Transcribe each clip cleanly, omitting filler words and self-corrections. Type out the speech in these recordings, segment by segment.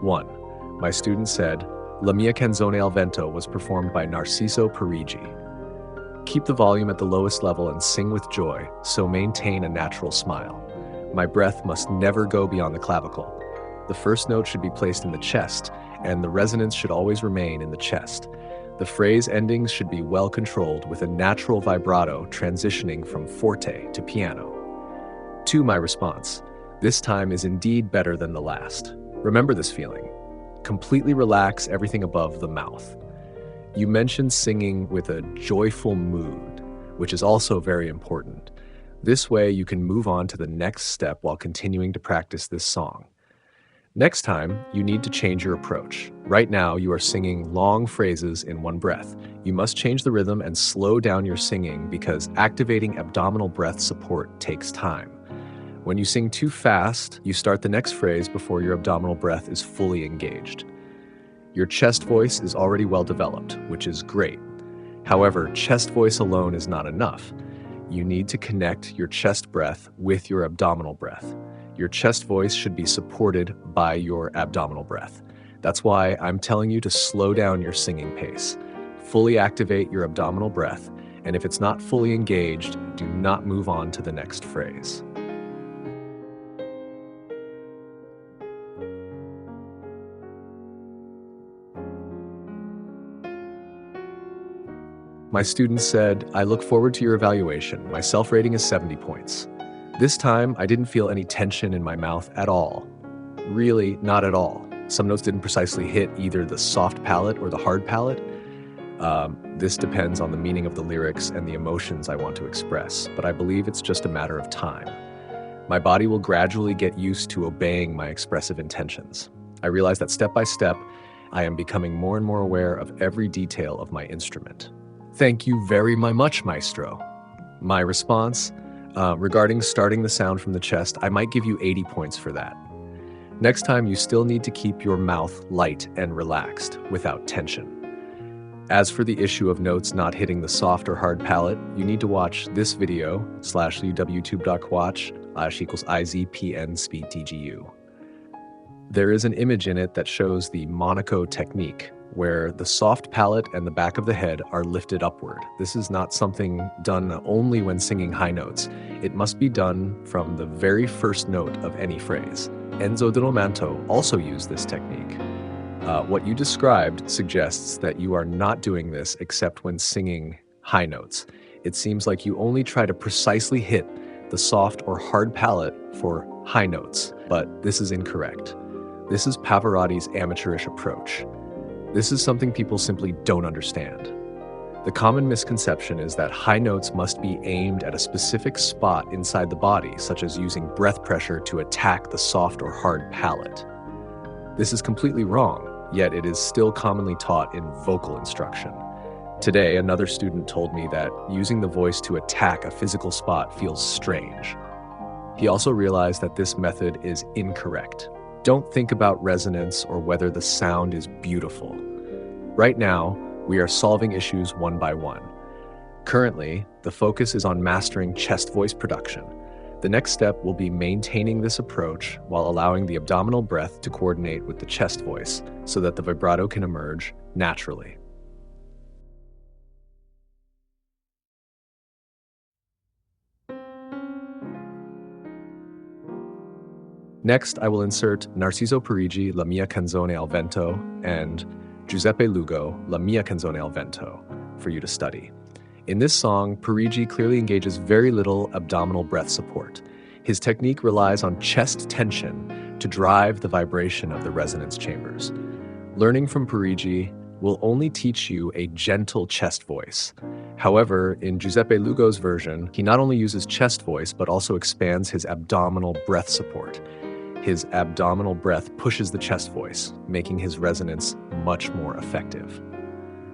1. My student said, La mia canzone al vento was performed by Narciso Parigi. Keep the volume at the lowest level and sing with joy, so maintain a natural smile. My breath must never go beyond the clavicle. The first note should be placed in the chest, and the resonance should always remain in the chest. The phrase endings should be well controlled with a natural vibrato transitioning from forte to piano. 2. My response. This time is indeed better than the last. Remember this feeling. Completely relax everything above the mouth. You mentioned singing with a joyful mood, which is also very important. This way you can move on to the next step while continuing to practice this song. Next time, you need to change your approach. Right now, you are singing long phrases in one breath. You must change the rhythm and slow down your singing because activating abdominal breath support takes time. When you sing too fast, you start the next phrase before your abdominal breath is fully engaged. Your chest voice is already well developed, which is great. However, chest voice alone is not enough. You need to connect your chest breath with your abdominal breath. Your chest voice should be supported by your abdominal breath. That's why I'm telling you to slow down your singing pace. Fully activate your abdominal breath, and if it's not fully engaged, do not move on to the next phrase. My student said, I look forward to your evaluation. My self-rating is 70 points. This time, I didn't feel any tension in my mouth at all. Really, not at all. Some notes didn't precisely hit either the soft palate or the hard palate. This depends on the meaning of the lyrics and the emotions I want to express, but I believe it's just a matter of time. My body will gradually get used to obeying my expressive intentions. I realize that step by step, I am becoming more and more aware of every detail of my instrument. Thank you very much, maestro. My response, regarding starting the sound from the chest, I might give you 80 points for that. Next time, you still need to keep your mouth light and relaxed without tension. As for the issue of notes not hitting the soft or hard palate, you need to watch this video /uwtube.watch/IZPN speedTGU. There is an image in it that shows the Monaco technique, where the soft palate and the back of the head are lifted upward. This is not something done only when singing high notes. It must be done from the very first note of any phrase. Enzo Di Romanto also used this technique. What you described suggests that you are not doing this except when singing high notes. It seems like you only try to precisely hit the soft or hard palate for high notes, but this is incorrect. This is Pavarotti's amateurish approach. This is something people simply don't understand. The common misconception is that high notes must be aimed at a specific spot inside the body, such as using breath pressure to attack the soft or hard palate. This is completely wrong, yet it is still commonly taught in vocal instruction. Today, another student told me that using the voice to attack a physical spot feels strange. He also realized that this method is incorrect. Don't think about resonance or whether the sound is beautiful. Right now, we are solving issues one by one. Currently, the focus is on mastering chest voice production. The next step will be maintaining this approach while allowing the abdominal breath to coordinate with the chest voice so that the vibrato can emerge naturally. Next, I will insert Narciso Parigi, La mia canzone al vento, and Giuseppe Lugo, La mia canzone al vento, for you to study. In this song, Parigi clearly engages very little abdominal breath support. His technique relies on chest tension to drive the vibration of the resonance chambers. Learning from Parigi will only teach you a gentle chest voice. However, in Giuseppe Lugo's version, he not only uses chest voice, but also expands his abdominal breath support. His abdominal breath pushes the chest voice, making his resonance much more effective.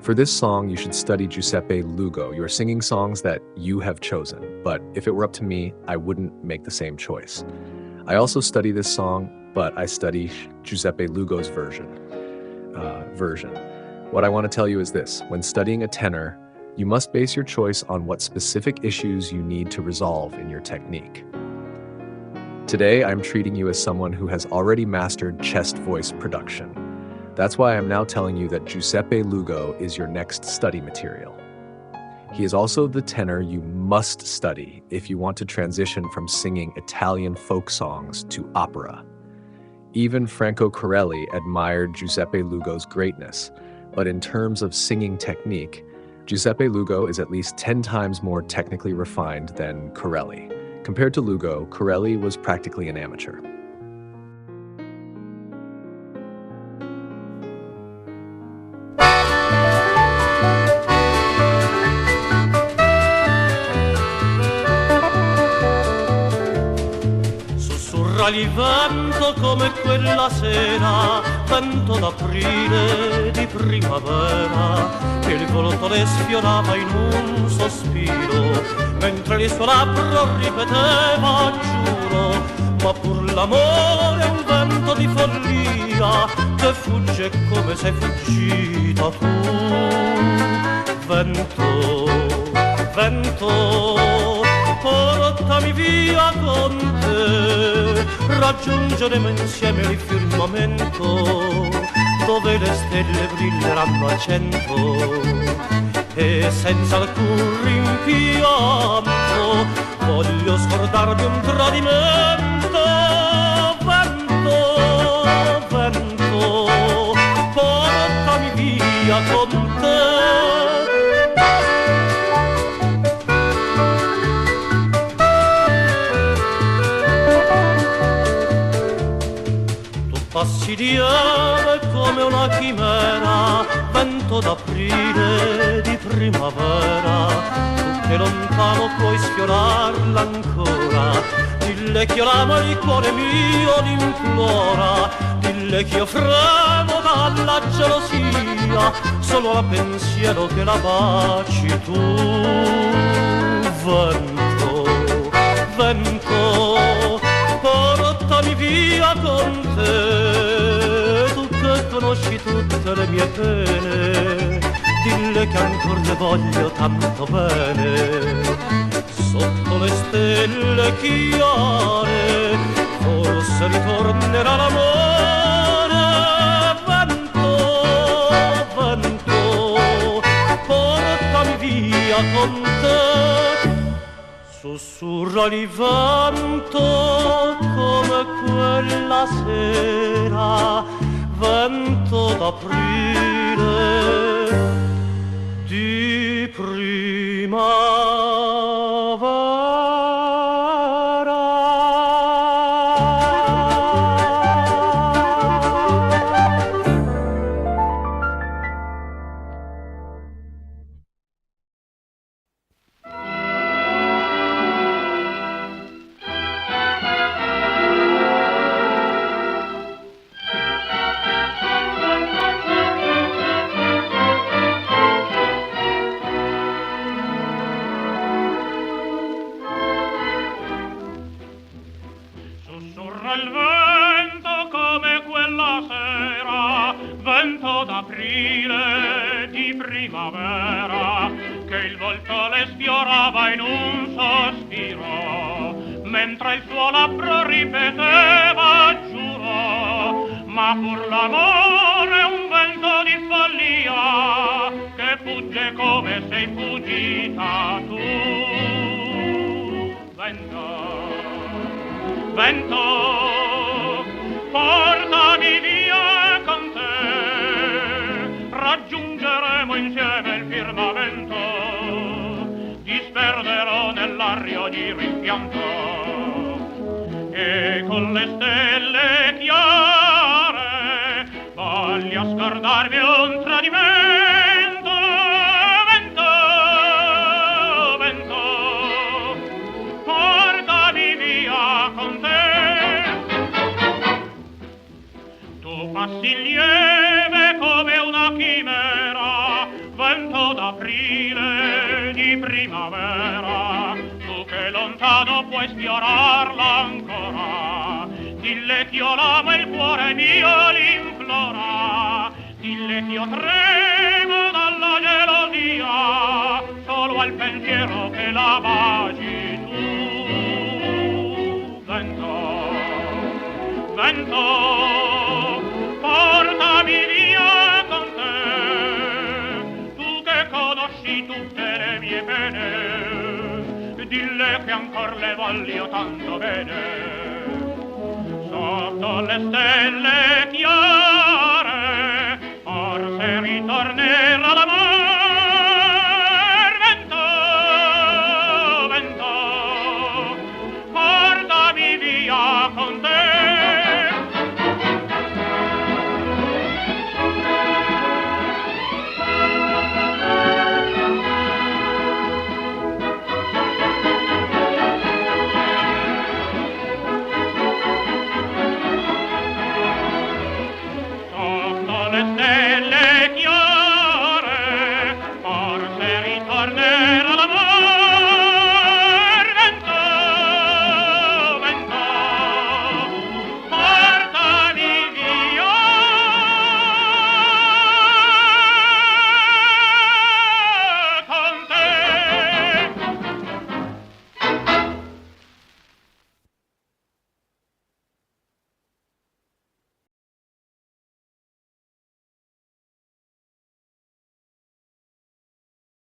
For this song, you should study Giuseppe Lugo. You are singing songs that you have chosen, but if it were up to me, I wouldn't make the same choice. I also study this song, but I study Giuseppe Lugo's version. What I want to tell you is this: when studying a tenor, you must base your choice on what specific issues you need to resolve in your technique. Today, I'm treating you as someone who has already mastered chest voice production. That's why I'm now telling you that Giuseppe Lugo is your next study material. He is also the tenor you must study if you want to transition from singing Italian folk songs to opera. Even Franco Corelli admired Giuseppe Lugo's greatness, but in terms of singing technique, Giuseppe Lugo is at least 10 times more technically refined than Corelli. Compared to Lugo, Corelli was practically an amateur. Il vento come quella sera, vento d'aprile di primavera, che il volto le sfiorava in un sospiro, mentre le sue labbra ripeteva giuro, ma pur l'amore è un vento di follia, che fugge come sei fuggita tu. Vento, vento, portami via con te, raggiungeremo insieme il firmamento, dove le stelle brilleranno a 100, e senza alcun rimpianto voglio scordarmi un tradimento. Vento, vento, portami via con te. Passi di ave come una chimera, vento d'aprile di primavera, tu che lontano puoi sfiorarla ancora, dille che io l'amo e il cuore mio l'implora, dille che io fremo dalla gelosia, solo al pensiero che la baci tu. Vento, vento, portami via con te, tu che conosci tutte le mie pene, dille che ancor le voglio tanto bene. Sotto le stelle chiare forse ritornerà l'amore. Vento, vento, portami via con te. Sussurra il vento come quella sera, vento d'aprile di primavera. Aprile di primavera, che il volto le sfiorava in un sospiro, mentre il suo labbro ripeteva giuro, ma pur l'amore è un vento di follia, che fugge come sei fuggita tu. Vento, vento, portami via con te, raggiungeremo insieme il firmamento, disperderò nell'aria di rimpianto, e con le stelle chiare voglio scordarmi un tradimento. Vento, vento, portami via con te. Tu passi lieve come una chimera, vento d'aprile di primavera, tu che lontano puoi sfiorarla ancora, dille che io l'amo e il cuore mio l'implora, dille che io tremo dalla gelosia, solo al pensiero che la baci tu. Vento, vento, portami via con te, tu che conosci tutte le mie pene, dille che ancor le voglio tanto bene. Sotto le stelle chiare, forse ritornerà l'amor. Vento, vento, portami via con te.